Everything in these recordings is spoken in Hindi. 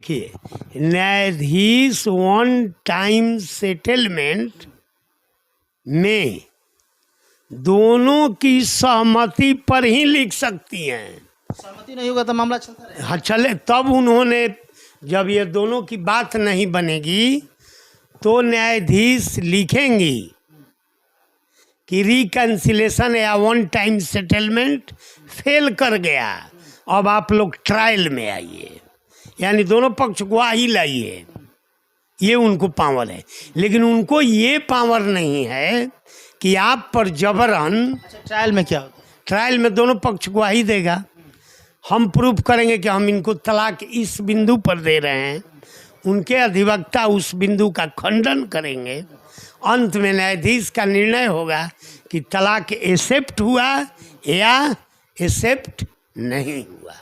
देखिए, न्यायाधीश वन टाइम सेटलमेंट में दोनों की सहमति पर ही लिख सकती हैं। सहमति नहीं होगा तो मामला चलता रहेगा। हाँ चले, तब उन्होंने जब ये दोनों की बात नहीं बनेगी तो न्यायाधीश लिखेंगी कि रिकन्सिलेशन या वन टाइम सेटलमेंट फेल कर गया, अब आप लोग ट्रायल में आइए, यानी दोनों पक्ष गवाही लाइए। ये उनको पावर है, लेकिन उनको ये पावर नहीं है कि आप पर जबरन। अच्छा, ट्रायल में क्या होता है? ट्रायल में दोनों पक्ष गवाही देगा, हम प्रूफ करेंगे कि हम इनको तलाक इस बिंदु पर दे रहे हैं, उनके अधिवक्ता उस बिंदु का खंडन करेंगे, अंत में न्यायाधीश का निर्णय होगा कि तलाक एक्सेप्ट हुआ या एक्सेप्ट नहीं हुआ।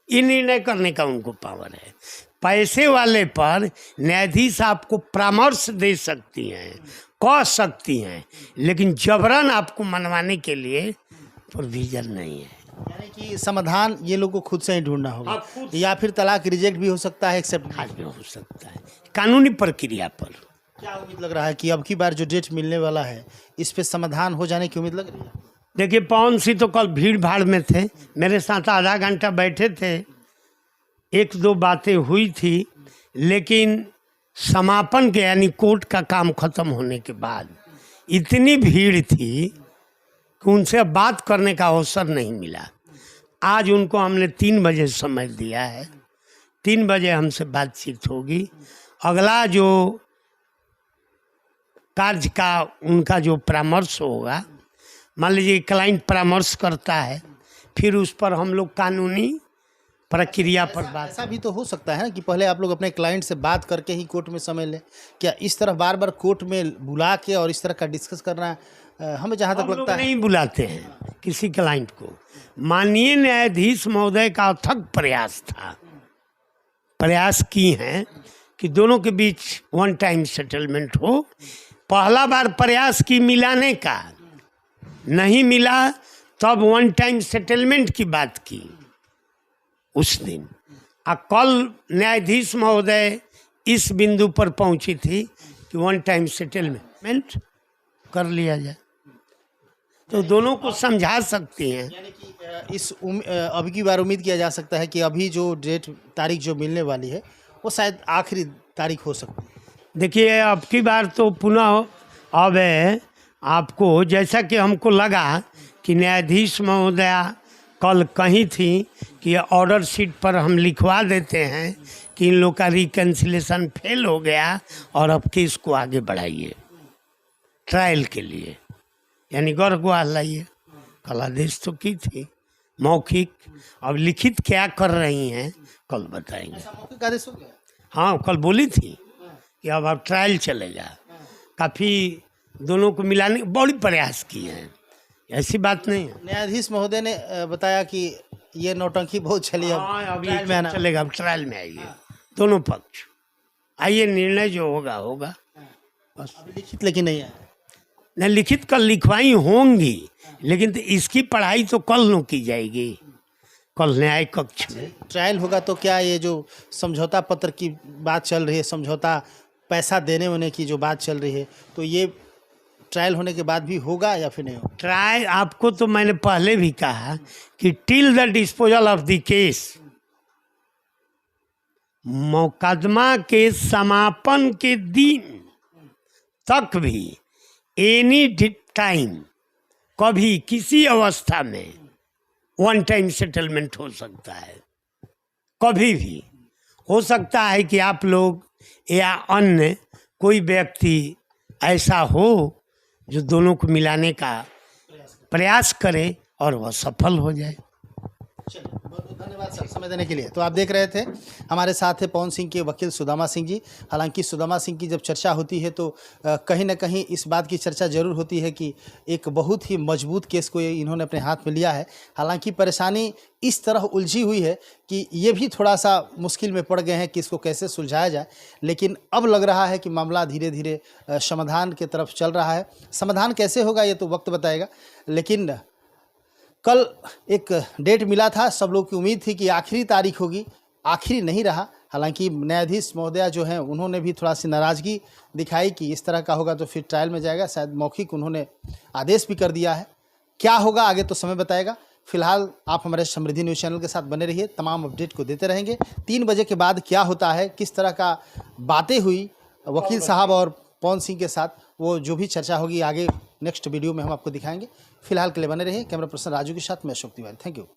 ये निर्णय करने का उनको पावर है। पैसे वाले पर न्यायाधीश आपको परामर्श दे सकती हैं, कह सकती हैं, लेकिन जबरन आपको मनवाने के लिए प्रोविजन नहीं है। यानी कि समाधान ये लोग को खुद से ही ढूंढना होगा, खुद या फिर तलाक रिजेक्ट भी हो सकता है, एक्सेप्ट भी हो सकता है कानूनी प्रक्रिया पर। क्या उम्मीद लग रहा है कि अब की बार जो डेट मिलने वाला है इस पे समाधान हो जाने की उम्मीद लग रही है? देखिए, पवन सिंह तो कल भीड़ भाड़ में थे, मेरे साथ आधा घंटा बैठे थे, एक दो बातें हुई थी, लेकिन समापन के यानी कोर्ट का काम खत्म होने के बाद इतनी भीड़ थी कि उनसे अब बात करने का अवसर नहीं मिला। आज उनको हमने 3 बजे समय दिया है, 3 बजे हमसे बातचीत होगी। अगला जो कार्य का उनका जो परामर्श होगा, मान लीजिए क्लाइंट परामर्श करता है, फिर उस पर हम लोग कानूनी प्रक्रिया पर बात। ऐसा भी तो हो सकता है ना कि पहले आप लोग अपने क्लाइंट से बात करके ही कोर्ट में समय लें। क्या इस तरह बार बार कोर्ट में बुला के और इस तरह का डिस्कस करना हमें जहाँ तक लगता है नहीं बुलाते हैं किसी क्लाइंट को। माननीय न्यायाधीश महोदय का अथक प्रयास था, प्रयास की हैं कि दोनों के बीच वन टाइम सेटलमेंट हो। पहला बार प्रयास की मिलाने का, नहीं मिला तब वन टाइम सेटलमेंट की बात की उस दिन। कल न्यायाधीश महोदय इस बिंदु पर पहुंची थी कि वन टाइम सेटलमेंट कर लिया जाए, तो दोनों को समझा सकती हैं। यानी कि अब की बार उम्मीद किया जा सकता है कि अभी जो डेट तारीख जो मिलने वाली है वो शायद आखिरी तारीख हो सकती है। देखिए, अब की बार तो पुनः अब आपको, जैसा कि हमको लगा कि न्यायाधीश महोदया कल कही थी कि ऑर्डर शीट पर हम लिखवा देते हैं कि इन लोग का रिकन्सिलेशन फेल हो गया और अब केस को आगे बढ़ाइए ट्रायल के लिए, यानी गौर गवाह लाइए। कल आदेश तो की थी मौखिक, अब लिखित क्या कर रही हैं कल बताएंगे। मौखिक आदेश हो गया? हाँ, कल बोली थी कि अब ट्रायल चलेगा। काफ़ी दोनों को मिलाने बड़ी प्रयास किए हैं, ऐसी बात नहीं है। न्यायाधीश महोदय ने बताया कि ये नौटंकी बहुत चली, अब ट्रायल में चलेगा, अब ट्रायल में आइए दोनों पक्ष, आइए, निर्णय जो होगा होगा बस। अभी लिखित लेकिन नहीं है न, लिखित कल लिखवाई होंगी, लेकिन तो इसकी पढ़ाई तो कल न की जाएगी, कल न्याय कक्ष में ट्रायल होगा। तो क्या ये जो समझौता पत्र की बात चल रही है, समझौता पैसा देने होने की जो बात चल रही है, तो ये ट्रायल होने के बाद भी होगा या फिर नहीं होगा? ट्रायल आपको तो मैंने पहले भी कहा कि till the disposal of the case, मुकदमा के समापन के दिन तक भी एनी टाइम, कभी किसी अवस्था में वन टाइम सेटलमेंट हो सकता है। कभी भी हो सकता है कि आप लोग या अन्य कोई व्यक्ति ऐसा हो जो दोनों को मिलाने का प्रयास करे और वह सफल हो जाए। चलिए, बहुत बहुत धन्यवाद सर समय देने के लिए। तो आप देख रहे थे हमारे साथ है पवन सिंह के वकील सुदामा सिंह जी। हालांकि सुदामा सिंह की जब चर्चा होती है तो कहीं ना कहीं इस बात की चर्चा जरूर होती है कि एक बहुत ही मजबूत केस को इन्होंने अपने हाथ में लिया है। हालांकि परेशानी इस तरह उलझी हुई है कि ये भी थोड़ा सा मुश्किल में पड़ गए हैं कि इसको कैसे सुलझाया जाए, लेकिन अब लग रहा है कि मामला धीरे धीरे समाधान की तरफ चल रहा है। समाधान कैसे होगा ये तो वक्त बताएगा, लेकिन कल एक डेट मिला था, सब लोग की उम्मीद थी कि आखिरी तारीख होगी, आखिरी नहीं रहा। हालांकि न्यायाधीश महोदया जो हैं उन्होंने भी थोड़ा सी नाराज़गी दिखाई कि इस तरह का होगा तो फिर ट्रायल में जाएगा। शायद मौखिक उन्होंने आदेश भी कर दिया है। क्या होगा आगे तो समय बताएगा। फिलहाल आप हमारे समृद्धि न्यूज़ चैनल के साथ बने रहिए, तमाम अपडेट को देते रहेंगे। 3 बजे के बाद क्या होता है, किस तरह का बातें हुई वकील साहब और पवन सिंह के साथ, वो जो भी चर्चा होगी आगे नेक्स्ट वीडियो में हम आपको दिखाएंगे। फिलहाल के लिए बने रहिए। कैमरा पर्सन राजू के साथ मैं अशोक तिवारी। Thank you.